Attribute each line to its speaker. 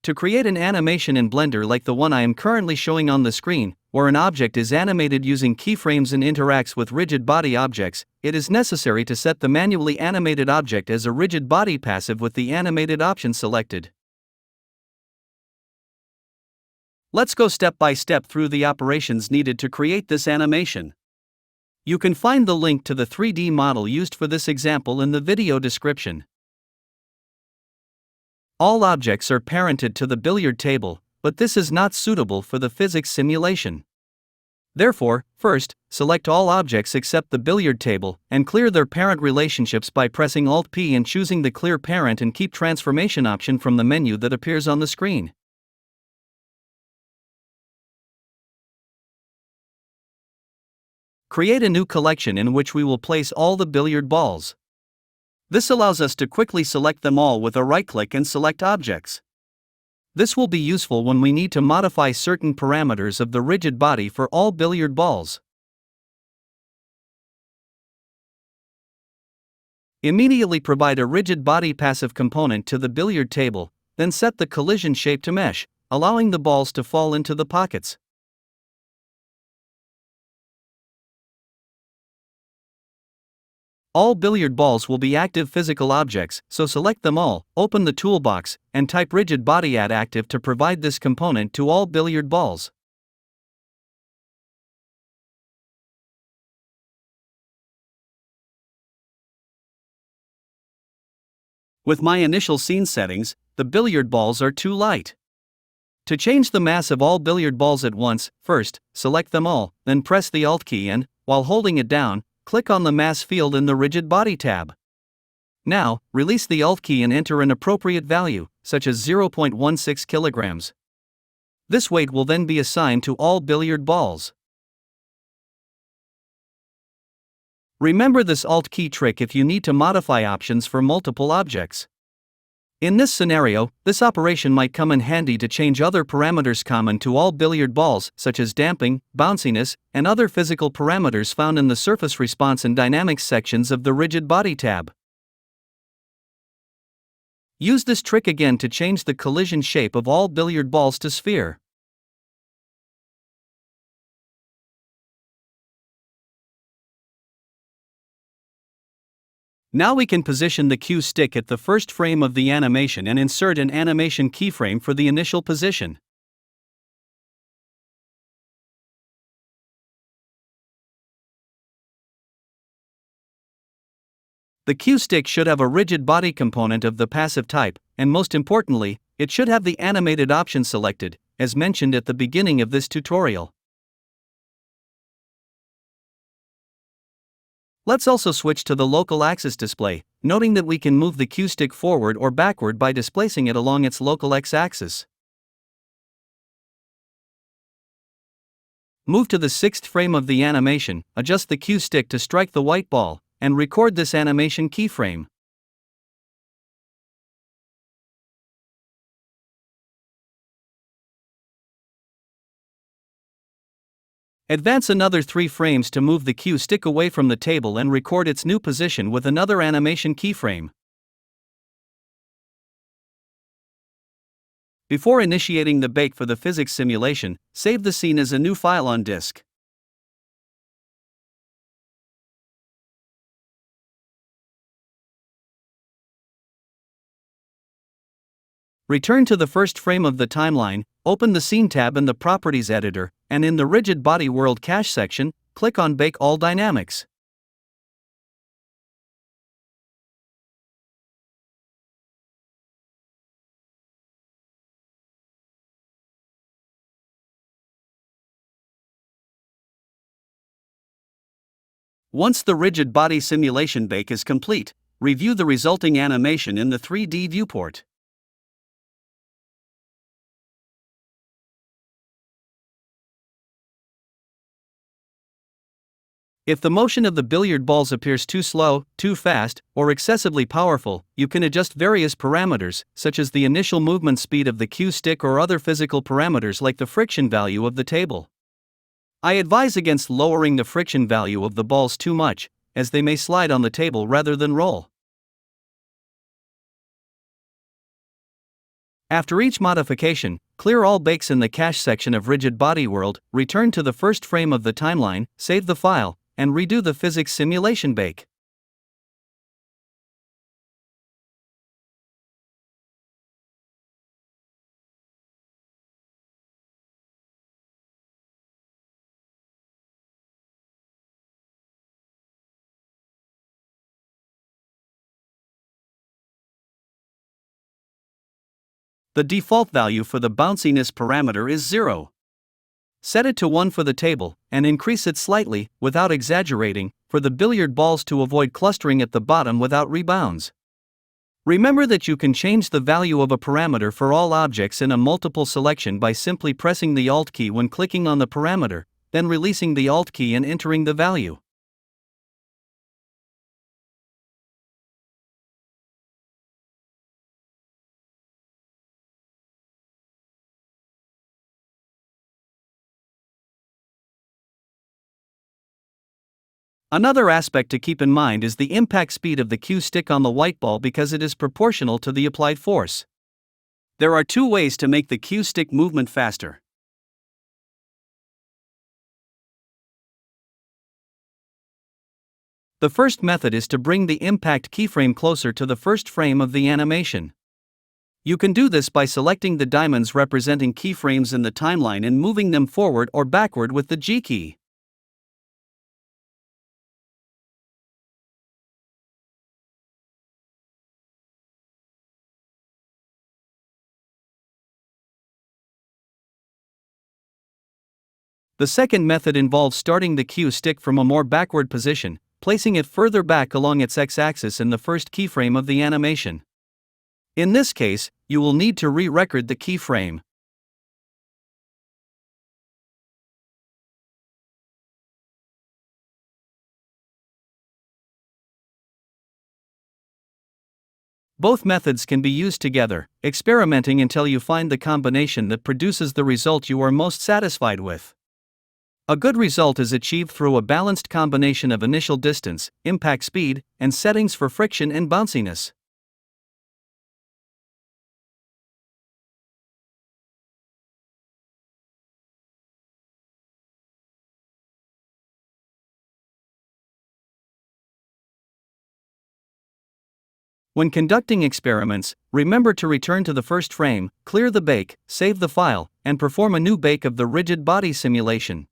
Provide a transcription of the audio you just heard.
Speaker 1: To create an animation in Blender like the one I am currently showing on the screen, where an object is animated using keyframes and interacts with rigid body objects, it is necessary to set the manually animated object as a rigid body passive with the animated option selected. Let's go step by step through the operations needed to create this animation. You can find the link to the 3D model used for this example in the video description. All objects are parented to the billiard table, but this is not suitable for the physics simulation. Therefore, first, select all objects except the billiard table, and clear their parent relationships by pressing Alt-P and choosing the Clear Parent and Keep Transformation option from the menu that appears on the screen. Create a new collection in which we will place all the billiard balls. This allows us to quickly select them all with a right-click and select objects. This will be useful when we need to modify certain parameters of the rigid body for all billiard balls. Immediately provide a rigid body passive component to the billiard table, then set the collision shape to mesh, allowing the balls to fall into the pockets. All billiard balls will be active physical objects, so select them all, open the toolbox, and type rigid body add active to provide this component to all billiard balls. With my initial scene settings, the billiard balls are too light. To change the mass of all billiard balls at once, first, select them all, then press the Alt key and, while holding it down, click on the Mass field in the Rigid Body tab. Now, release the Alt key and enter an appropriate value, such as 0.16 kilograms. This weight will then be assigned to all billiard balls. Remember this Alt key trick if you need to modify options for multiple objects. In this scenario, this operation might come in handy to change other parameters common to all billiard balls, such as damping, bounciness, and other physical parameters found in the Surface Response and Dynamics sections of the Rigid Body tab. Use this trick again to change the collision shape of all billiard balls to sphere. Now we can position the cue stick at the first frame of the animation and insert an animation keyframe for the initial position. The cue stick should have a rigid body component of the passive type, and most importantly, it should have the animated option selected, as mentioned at the beginning of this tutorial. Let's also switch to the local axis display, noting that we can move the cue stick forward or backward by displacing it along its local x-axis. Move to the 6th frame of the animation, adjust the cue stick to strike the white ball, and record this animation keyframe. Advance another 3 frames to move the cue stick away from the table and record its new position with another animation keyframe. Before initiating the bake for the physics simulation, save the scene as a new file on disk. Return to the first frame of the timeline, open the Scene tab in the Properties editor, and in the Rigid Body World Cache section, click on Bake All Dynamics. Once the rigid body simulation bake is complete, review the resulting animation in the 3D viewport. If the motion of the billiard balls appears too slow, too fast, or excessively powerful, you can adjust various parameters, such as the initial movement speed of the cue stick or other physical parameters like the friction value of the table. I advise against lowering the friction value of the balls too much, as they may slide on the table rather than roll. After each modification, clear all bakes in the cache section of Rigid Body World, return to the first frame of the timeline, save the file, and redo the physics simulation bake. The default value for the bounciness parameter is 0. Set it to 1 for the table, and increase it slightly, without exaggerating, for the billiard balls to avoid clustering at the bottom without rebounds. Remember that you can change the value of a parameter for all objects in a multiple selection by simply pressing the Alt key when clicking on the parameter, then releasing the Alt key and entering the value. Another aspect to keep in mind is the impact speed of the cue stick on the white ball because it is proportional to the applied force. There are two ways to make the cue stick movement faster. The first method is to bring the impact keyframe closer to the first frame of the animation. You can do this by selecting the diamonds representing keyframes in the timeline and moving them forward or backward with the G key. The second method involves starting the cue stick from a more backward position, placing it further back along its x-axis in the first keyframe of the animation. In this case, you will need to re-record the keyframe. Both methods can be used together, experimenting until you find the combination that produces the result you are most satisfied with. A good result is achieved through a balanced combination of initial distance, impact speed, and settings for friction and bounciness. When conducting experiments, remember to return to the first frame, clear the bake, save the file, and perform a new bake of the rigid body simulation.